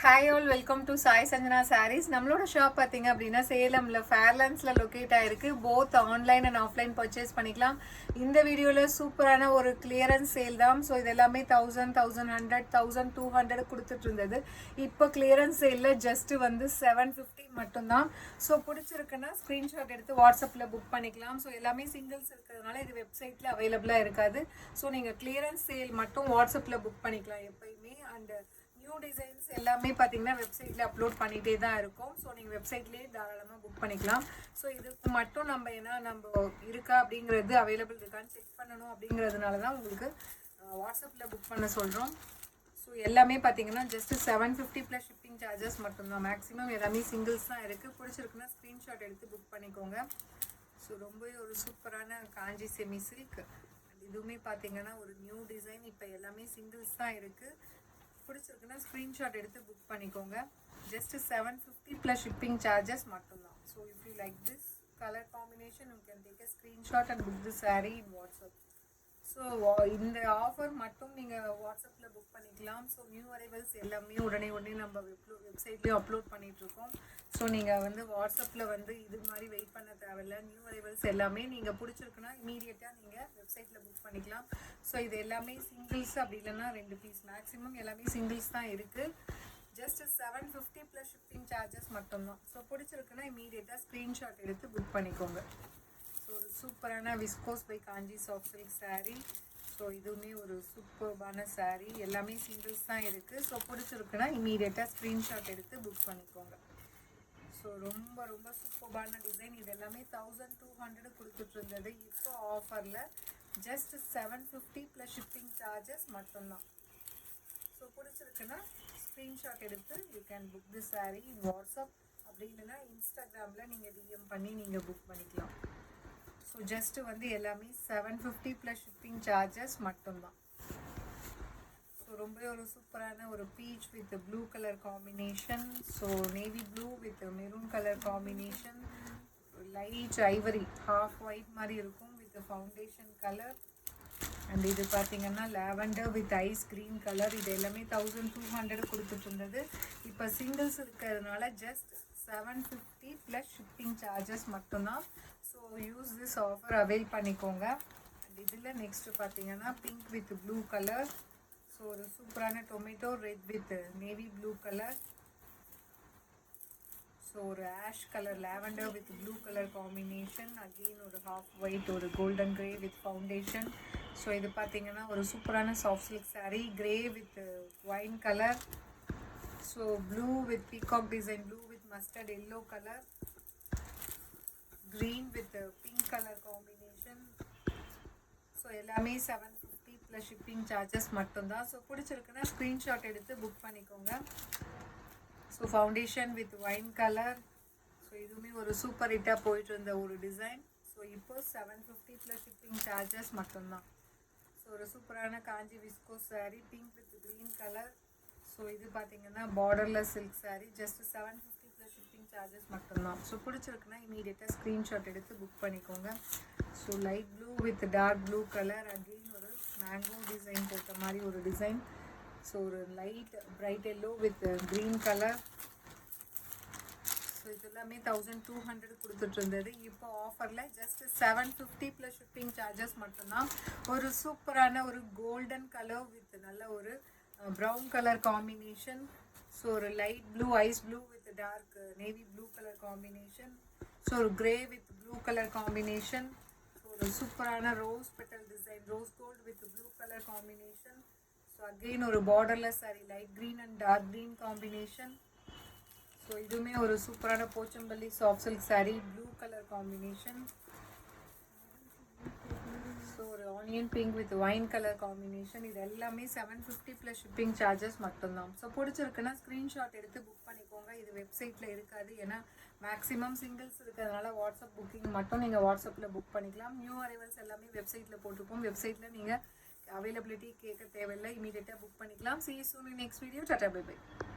Hi all welcome to Sai Sanjana Sarees. நம்மளோட shop பார்த்தீங்க அப்படின்னா சேலமில் ஃபேர்லாண்ட்ஸில் லொக்கேட் ஆகிருக்கு. Both online and offline purchase பண்ணிக்கலாம். இந்த வீடியோவில் சூப்பரான ஒரு கிளியரன்ஸ் சேல் தான். ஸோ இது எல்லாமே 1000, 1100, 1200 கொடுத்துட்டு இருந்தது. இப்போ கிளியரன்ஸ் சேலில் ஜஸ்ட்டு வந்து 750 மட்டும்தான். ஸோ பிடிச்சிருக்குன்னா ஸ்க்ரீன்ஷாட் எடுத்து வாட்ஸ்அப்பில் புக் பண்ணிக்கலாம். ஸோ எல்லாமே சிங்கிள்ஸ் இருக்கிறதுனால இது வெப்சைட்டில் அவைலபிளாக இருக்காது. ஸோ நீங்கள் கிளியரன்ஸ் சேல் மட்டும் வாட்ஸ்அப்பில் புக் பண்ணிக்கலாம் எப்பயுமே. அண்டு நியூ டிசைன்ஸ் எல்லாமே பார்த்தீங்கன்னா வெப்சைட்டில் அப்லோட் பண்ணிகிட்டே தான் இருக்கும். ஸோ நீங்கள் வெப்சைட்லேயே தாராளமாக புக் பண்ணிக்கலாம். ஸோ இதுக்கு மட்டும் நம்ம இருக்கா அப்படிங்கிறது அவைலபிள் இருக்கான்னு செக் பண்ணணும் அப்படிங்கிறதுனால தான் உங்களுக்கு வாட்ஸ்அப்பில் புக் பண்ண சொல்கிறோம். ஸோ எல்லாமே பார்த்தீங்கன்னா ஜஸ்ட்டு 750 ப்ளஸ் ஷிப்பிங் சார்ஜஸ் மட்டும்தான். மேக்ஸிமம் எல்லாமே சிங்கிள்ஸ் தான் இருக்குது. பிடிச்சிருக்குன்னா ஸ்க்ரீன்ஷாட் எடுத்து புக் பண்ணிக்கோங்க. ஸோ ரொம்பவே ஒரு சூப்பரான காஞ்சி செமி சில்க். இதுவுமே பார்த்தீங்கன்னா ஒரு நியூ டிசைன். இப்போ எல்லாமே சிங்கிள்ஸ் தான் இருக்குது. பிடிச்சிருக்குன்னா ஸ்க்ரீன்ஷாட் எடுத்து புக் பண்ணிக்கோங்க. ஜஸ்ட் 750 ப்ளஸ் ஷிப்பிங் சார்ஜஸ் மட்டும்தான். So if you like this colour combination you can take a screenshot and book the sari in WhatsApp. So இந்த ஆஃபர் மட்டும் நீங்கள் வாட்ஸ்அப்பில் புக் பண்ணிக்கலாம். ஸோ நியூ அரைவல்ஸ் எல்லாமே உடனே நம்ம வெப்சைட்லேயும் அப்லோட் பண்ணிகிட்ருக்கோம். ஸோ நீங்கள் வந்து வாட்ஸ்அப்பில் வந்து இது மாதிரி வெயிட் பண்ண தேவையில்ல. நியூ அரைவல்ஸ் எல்லாமே நீங்கள் பிடிச்சிருக்குன்னா இமீடியட்டாக நீங்கள் வெப்சைட்டில் புக் பண்ணிக்கலாம். ஸோ இது எல்லாமே சிங்கிள்ஸ், அப்படி இல்லைன்னா 2 பீஸ். மேக்ஸிமம் எல்லாமே சிங்கிள்ஸ் தான் இருக்குது. ஜஸ்ட் 750 ப்ளஸ் ஷிப்பிங் சார்ஜஸ் மட்டும்தான். ஸோ பிடிச்சிருக்குன்னா இமீடியட்டாக ஸ்க்ரீன்ஷாட் எடுத்து புக் பண்ணிக்கோங்க. ஸோ ஒரு சூப்பரான viscose by Kanchi soft silk sari. So இதுவுமே ஒரு சூப்பர்பான சாரீ. எல்லாமே சிங்கிள்ஸ் தான் இருக்குது. ஸோ பிடிச்சிருக்குன்னா இமீடியட்டாக ஸ்க்ரீன்ஷாட் எடுத்து புக் பண்ணிக்கோங்க. ஸோ ரொம்ப ரொம்ப சூப்பர்பான டிசைன். இது எல்லாமே 1200 கொடுத்துட்டு இருந்தது. இப்போ ஆஃபரில் ஜஸ்ட் 750 ப்ளஸ் ஷிப்பிங் சார்ஜஸ் மட்டும்தான். ஸோ பிடிச்சிருக்குன்னா ஸ்க்ரீன்ஷாட் எடுத்து you can book the sari in WhatsApp. அப்படி இல்லைன்னா இன்ஸ்டாகிராமில் நீங்கள் டிஎம் பண்ணி நீங்கள் புக் பண்ணிக்கலாம். ஸோ ஜஸ்ட்டு வந்து எல்லாமே 750 ப்ளஸ் ஷிப்பிங் சார்ஜஸ் மட்டும்தான். ஸோ ரொம்ப ஒரு சூப்பரான ஒரு peach with blue colour combination. So navy blue with maroon colour combination. Light ivory half white மாதிரி இருக்கும் வித் ஃபவுண்டேஷன் கலர். அண்ட் இது பார்த்தீங்கன்னா lavender with ice green colour. இது எல்லாமே 1200 கொடுத்துட்டு இருந்தது. இப்போ சிங்கிள்ஸ் இருக்கிறதுனால ஜஸ்ட் 750 ப்ளஸ் ஷிப்பிங் சார்ஜஸ் மட்டும்தான். So use this offer avail பண்ணிக்கோங்க. அண்ட் இதில் நெக்ஸ்ட்டு பார்த்தீங்கன்னா pink with blue colour. So ஒரு சூப்பரான tomato red with navy blue colour. So ஒரு ash colour lavender with blue colour combination. Again ஒரு half white ஒரு golden grey with foundation. So இது பார்த்தீங்கன்னா ஒரு சூப்பரான soft silk sari. Grey with wine colour. So blue with peacock design, blue with mustard yellow colour, green with pink color combination. So எல்லாமே 750 plus shipping charges மட்டும்தான். So பிடிச்சிருக்குன்னா screenshot எடுத்து book பண்ணிக்கோங்க. So foundation with wine colour. So இதுவுமே ஒரு super ஹிட்டாக போயிட்டு இருந்த ஒரு டிசைன். ஸோ இப்போ 750 ப்ளஸ் ஷிப்பிங் சார்ஜஸ் மட்டும்தான். ஸோ ஒரு சூப்பரான Kanchi viscose sari pink with green colour. So இது பார்த்தீங்கன்னா borderless silk sari. Just 750 plus shipping charges மட்டும்தான். ஸோ பிடிச்சிருக்குன்னா இமீடியட்டாக ஸ்க்ரீன்ஷாட் எடுத்து புக் பண்ணிக்கோங்க. So light blue with dark blue colour. Again ஒரு மேங்கோ டிசைன் போட்ட மாதிரி ஒரு டிசைன். ஸோ ஒரு light bright yellow with green colour. So இது எல்லாமே 1200 கொடுத்துட்டு இருந்தது. இப்போ ஆஃபரில் ஜஸ்ட் 750 ப்ளஸ் ஷிப்பிங் சார்ஜஸ் மட்டும்தான். ஒரு சூப்பரான ஒரு கோல்டன் கலர் வித் நல்ல ஒரு ப்ரௌன் கலர் காம்பினேஷன். ஸோ ஒரு light blue ice blue with dark navy blue colour combination. So ஒரு grey with blue colour combination. So ஒரு சூப்பரான rose petal design, rose gold with blue colour combination. So again ஒரு borderless sari light green and dark green combination. So இதுவுமே ஒரு சூப்பரான Pochampalli soft silk sari blue colour combination. So ஒரு onion pink with wine colour combination. இது எல்லாமே 750 plus shipping charges மட்டும்தான். So பிடிச்சிருக்குன்னா screenshot எடுத்து புக் பண்ணிக்கோங்க. இது வெப்சைட்டில் இருக்காது. ஏன்னா மேக்ஸிமம் சிங்கிள்ஸ் இருக்கிறதுனால வாட்ஸ்அப் புக்கிங் மட்டும் நீங்கள் வாட்ஸ்அப்பில் புக் பண்ணிக்கலாம். நியூ அரைவல்ஸ் எல்லாமே வெப்சைட்டில் போட்டிருப்போம். வெப்சைட்டில் நீங்கள் அவைலபிலிட்டி கேட்க தேவையில்லை. இமீடியட்டாக புக் பண்ணிக்கலாம். See you soon in next video. Tata, bye bye.